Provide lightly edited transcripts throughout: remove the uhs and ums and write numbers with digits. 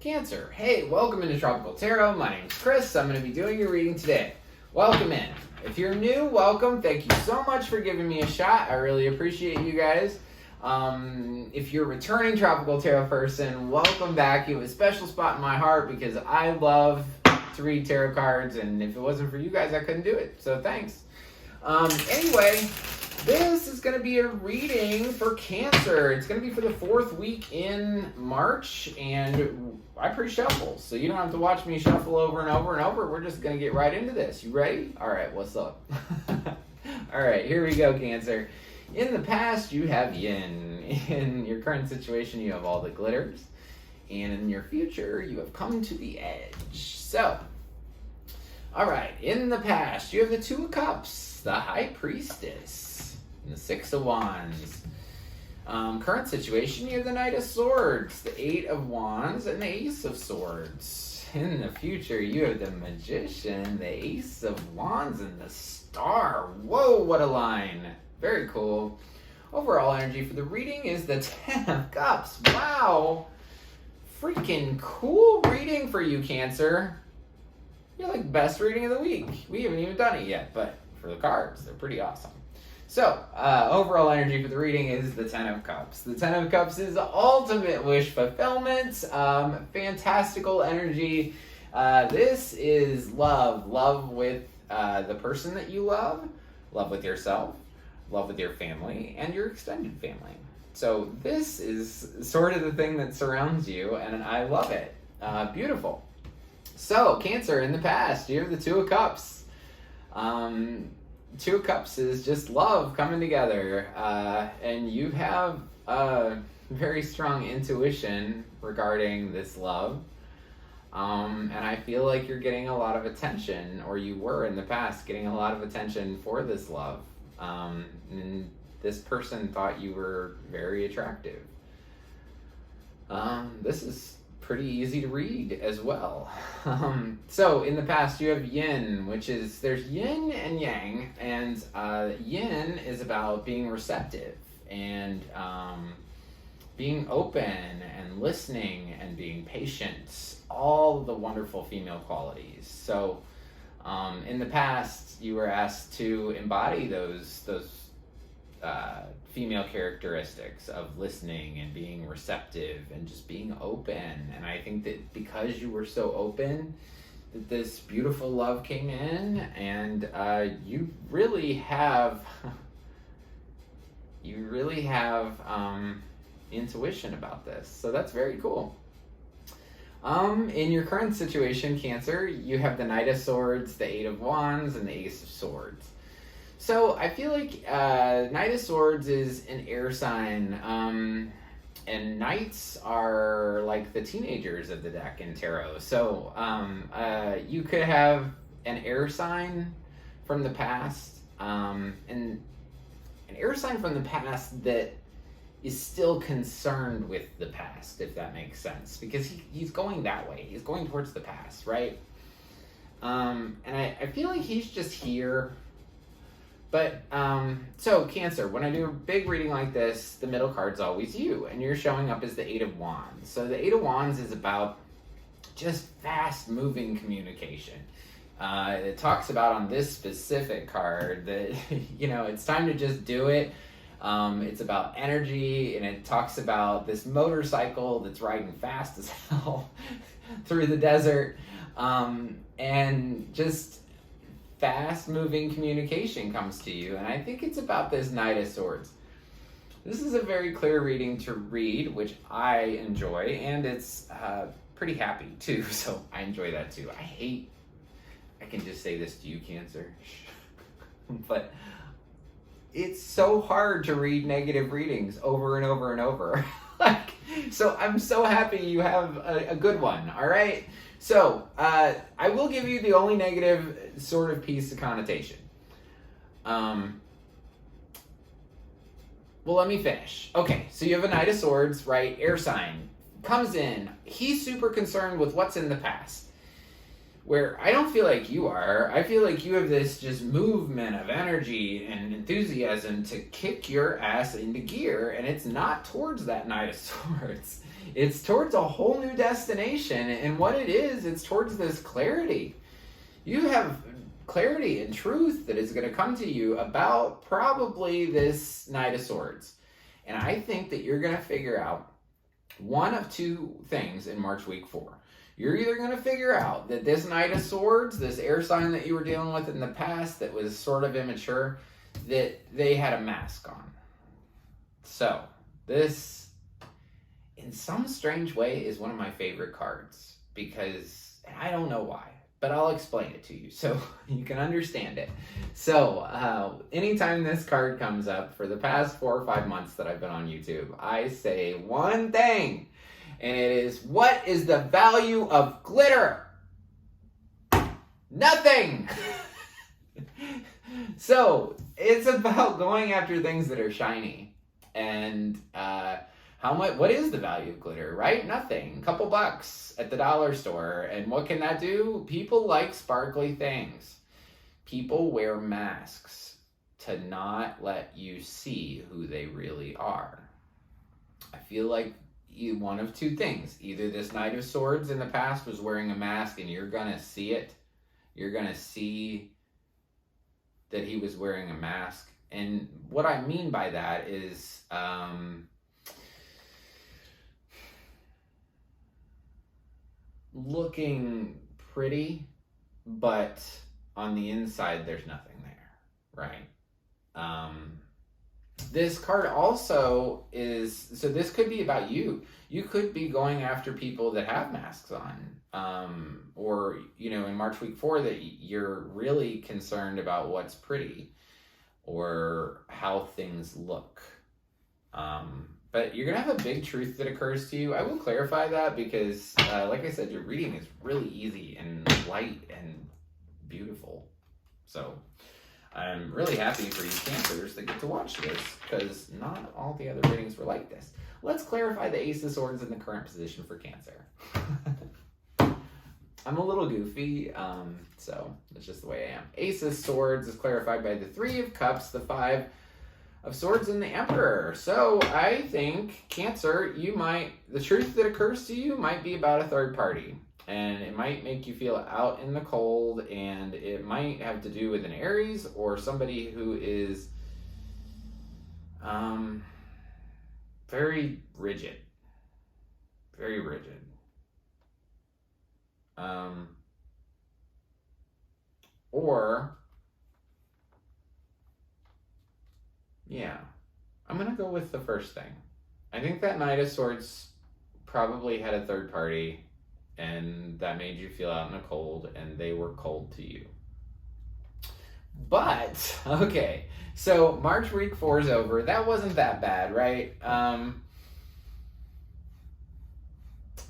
Cancer. Hey, welcome into Tropical Tarot. My name's Chris. I'm going to be doing your reading today. Welcome in. If you're new, welcome. Thank you so much for giving me a shot. I really appreciate you guys. If you're a returning Tropical Tarot person, welcome back. You have a special spot in my heart because I love to read tarot cards, and if it wasn't for you guys, I couldn't do it. So thanks. Anyway, this is going to be a reading for Cancer. It's going to be for the fourth week in March, and I pre-shuffle, so you don't have to watch me shuffle over and over and over. We're just going to get right into this. You ready? All right, what's up? All right, here we go, Cancer. In the past, you have yin. In your current situation, you have all the glitters. And in your future, you have come to the edge. So, all right, in the past, you have the Two of Cups, the High Priestess, and the Six of Wands. Current situation, you have the Knight of Swords, the Eight of Wands, and the Ace of Swords. In the future, you have the Magician, the Ace of Wands, and the Star. Whoa, what a line. Very cool. Overall energy for the reading is the Ten of Cups. Wow. Freaking cool reading for you, Cancer. You're like best reading of the week. We haven't even done it yet, but for the cards, they're pretty awesome. So, overall energy for the reading is the Ten of Cups. The Ten of Cups is ultimate wish fulfillment. Fantastical energy. This is love. Love with the person that you love with yourself, love with your family, and your extended family. So this is sort of the thing that surrounds you, and I love it. Beautiful. So, Cancer, in the past, you have the Two of Cups. Two of Cups is just love coming together, and you have a very strong intuition regarding this love, and I feel like you're getting a lot of attention, or you were in the past getting a lot of attention for this love, and this person thought you were very attractive. This is pretty easy to read as well. So in the past you have yin, which is, there's yin and yang, and yin is about being receptive and being open and listening and being patient, all the wonderful female qualities. So in the past you were asked to embody those female characteristics of listening and being receptive and just being open. And I think that because you were so open, that this beautiful love came in, and you really have intuition about this. So that's very cool. In your current situation, Cancer, you have the Knight of Swords, the Eight of Wands, and the Ace of Swords. So I feel like Knight of Swords is an air sign, and knights are like the teenagers of the deck in tarot. So you could have an air sign from the past, and an air sign from the past that is still concerned with the past, if that makes sense, because he's going that way. He's going towards the past, right? And I feel like he's just here. But, so Cancer, when I do a big reading like this, the middle card's always you, and you're showing up as the Eight of Wands. So the Eight of Wands is about just fast-moving communication. It talks about on this specific card that, it's time to just do it. It's about energy, and it talks about this motorcycle that's riding fast as hell through the desert, and just fast-moving communication comes to you, and I think it's about this Knight of Swords. This is a very clear reading to read, which I enjoy, and it's pretty happy too, so I enjoy that too. I can just say this to you, Cancer, but it's so hard to read negative readings over and over and over. So I'm so happy you have a good one, all right? So, I will give you the only negative sort of piece of connotation. Well, let me finish. Okay, so you have a Knight of Swords, right? Air sign. Comes in. He's super concerned with what's in the past. where I don't feel like you are. I feel like you have this just movement of energy and enthusiasm to kick your ass into gear, and it's not towards that Knight of Swords. It's towards a whole new destination, and what it is, it's towards this clarity. You have clarity and truth that is going to come to you about probably this Knight of Swords. And I think that you're going to figure out one of two things in March week 4. You're either going to figure out that this Knight of Swords, this air sign that you were dealing with in the past that was sort of immature, that they had a mask on. So, this, in some strange way, is one of my favorite cards. Because, I don't know why, but I'll explain it to you so you can understand it. So, anytime this card comes up, for the past 4 or 5 months that I've been on YouTube, I say one thing. And it is, what is the value of glitter? Nothing! So, it's about going after things that are shiny. And what is the value of glitter, right? Nothing. A couple bucks at the dollar store. And what can that do? People like sparkly things. People wear masks to not let you see who they really are. I feel like one of two things. Either this Knight of Swords in the past was wearing a mask and you're going to see it. You're going to see that he was wearing a mask. And what I mean by that is looking pretty, but on the inside there's nothing there, right? This card also is, so this could be about you. You could be going after people that have masks on, or, you know, in March week 4 that you're really concerned about what's pretty or how things look. But you're going to have a big truth that occurs to you. I will clarify that because, like I said, your reading is really easy and light and beautiful. So I'm really happy for you Cancers that get to watch this, because not all the other readings were like this. Let's clarify the Ace of Swords in the current position for Cancer. I'm a little goofy, so that's just the way I am. Ace of Swords is clarified by the 3 of Cups, the 5 of Swords, and the Emperor. So I think, Cancer, the truth that occurs to you might be about a third party. And it might make you feel out in the cold, and it might have to do with an Aries or somebody who is very rigid. Very rigid. Or, yeah, I'm going to go with the first thing. I think that Knight of Swords probably had a third party, and that made you feel out in the cold, and they were cold to you. But, okay, so March week 4 is over. That wasn't that bad, right?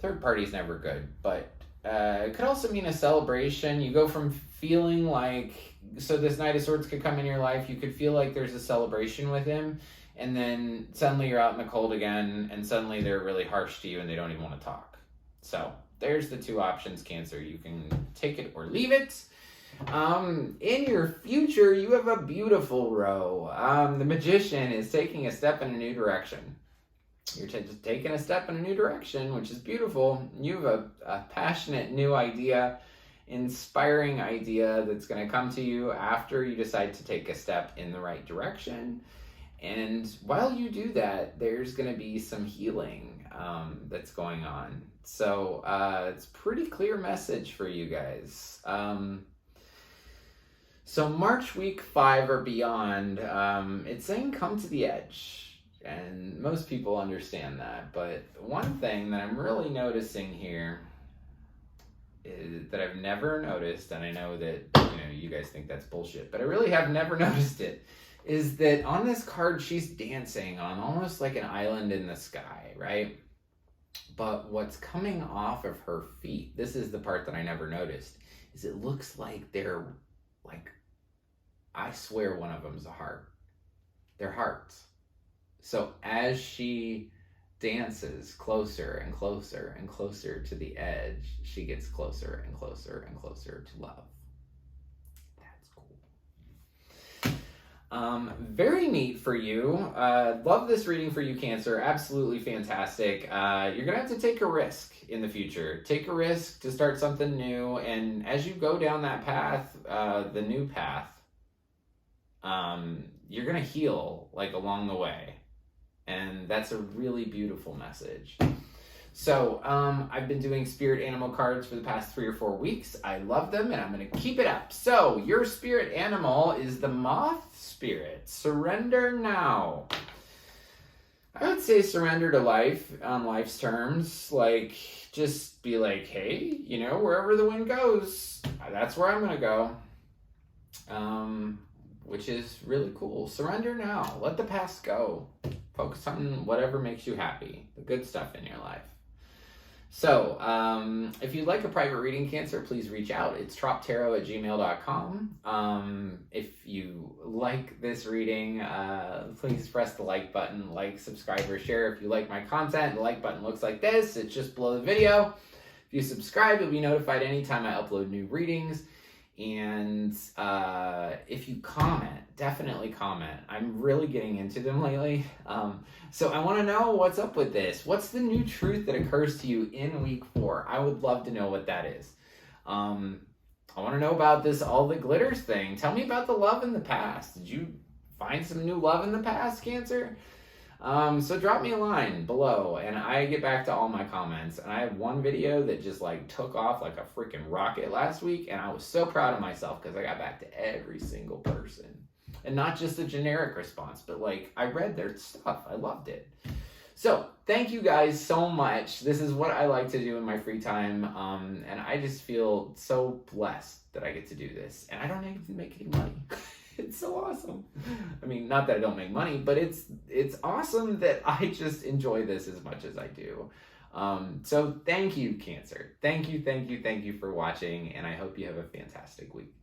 Third party's never good, but it could also mean a celebration. You go from feeling like, so this Knight of Swords could come in your life, you could feel like there's a celebration with him, and then suddenly you're out in the cold again, and suddenly they're really harsh to you and they don't even want to talk. So there's the 2 options, Cancer. You can take it or leave it. In your future, you have a beautiful row. The Magician is taking a step in a new direction. You're just taking a step in a new direction, which is beautiful. You have a passionate new idea, inspiring idea that's going to come to you after you decide to take a step in the right direction. And while you do that, there's going to be some healing that's going on. So it's a pretty clear message for you guys. So March week 5 or beyond, it's saying come to the edge. And most people understand that. But one thing that I'm really noticing here is that I've never noticed, and I know that you guys think that's bullshit, but I really have never noticed it, is that on this card she's dancing on almost like an island in the sky, right? But what's coming off of her feet, this is the part that I never noticed, is it looks like they're like, I swear one of them's a heart. They're hearts. So as she dances closer and closer and closer to the edge, she gets closer and closer and closer to love. That's cool. Very neat for you. Love this reading for you, Cancer. Absolutely fantastic. You're going to have to take a risk in the future. Take a risk to start something new. And as you go down that path, the new path, you're going to heal like along the way. And that's a really beautiful message. So I've been doing spirit animal cards for the past 3 or 4 weeks. I love them and I'm going to keep it up. So your spirit animal is the moth spirit. Surrender now. I would say surrender to life on life's terms. Like, just be like, hey, you know, wherever the wind goes, that's where I'm going to go. Which is really cool. Surrender now. Let the past go. Focus on whatever makes you happy. The good stuff in your life. So, if you'd like a private reading, Cancer, please reach out. It's troptarot@gmail.com. If you like this reading, please press the like button, like, subscribe, or share. If you like my content, the like button looks like this. It's just below the video. If you subscribe, you'll be notified anytime I upload new readings. And if you comment, definitely comment. I'm really getting into them lately. So I want to know what's up with this. What's the new truth that occurs to you in week 4? I would love to know what that is. I want to know about this all the glitters thing. Tell me about the love in the past. Did you find some new love in the past, Cancer? So drop me a line below and I get back to all my comments. And I have one video that just like took off like a freaking rocket last week. And I was so proud of myself because I got back to every single person. And not just a generic response, but like I read their stuff. I loved it. So thank you guys so much. This is what I like to do in my free time. And I just feel so blessed that I get to do this. And I don't even make any money. It's so awesome. I mean, not that I don't make money, but it's awesome that I just enjoy this as much as I do. So thank you, Cancer. Thank you for watching, and I hope you have a fantastic week.